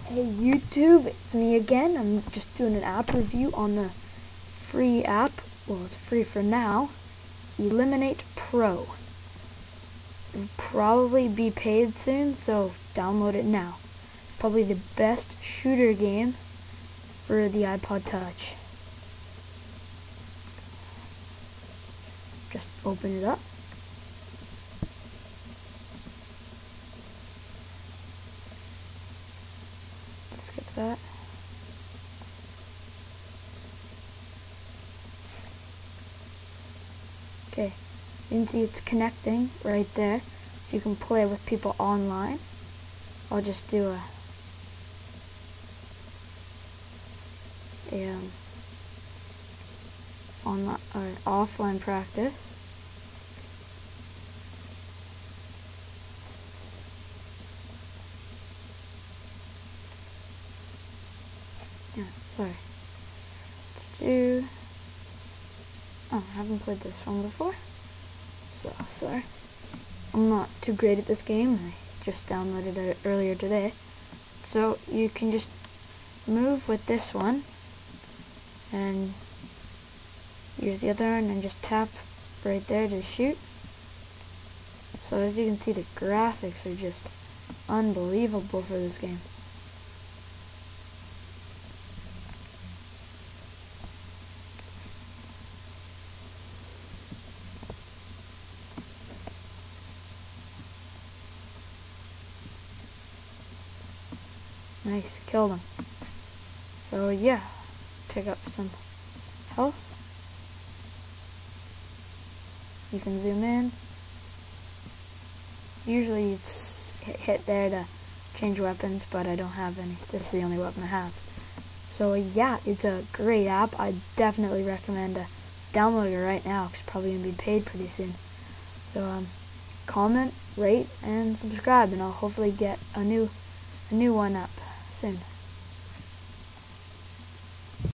Hey YouTube, it's me again. I'm just doing an app review on the free app. Well, it's free for now. Eliminate Pro. It'll probably be paid soon, so download it now. Probably the best shooter game for the iPod Touch. Just open it up. Skip that. Okay, you can see it's connecting right there, so you can play with people online. I'll just do a online or offline practice. Yeah, sorry. Let's do. Oh, I haven't played this one before, so sorry. I'm not too great at this game. I just downloaded it earlier today. So you can just move with this one and use the other one and just tap right there to shoot. So as you can see, the graphics are just unbelievable for this game. Nice, killed him. So yeah, pick up some health. You can zoom in. Usually it's hit there to change weapons, but I don't have any. This is the only weapon I have. So yeah, it's a great app. I definitely recommend downloading it right now. It's probably going to be paid pretty soon. So comment, rate, and subscribe, and I'll hopefully get a new one up soon.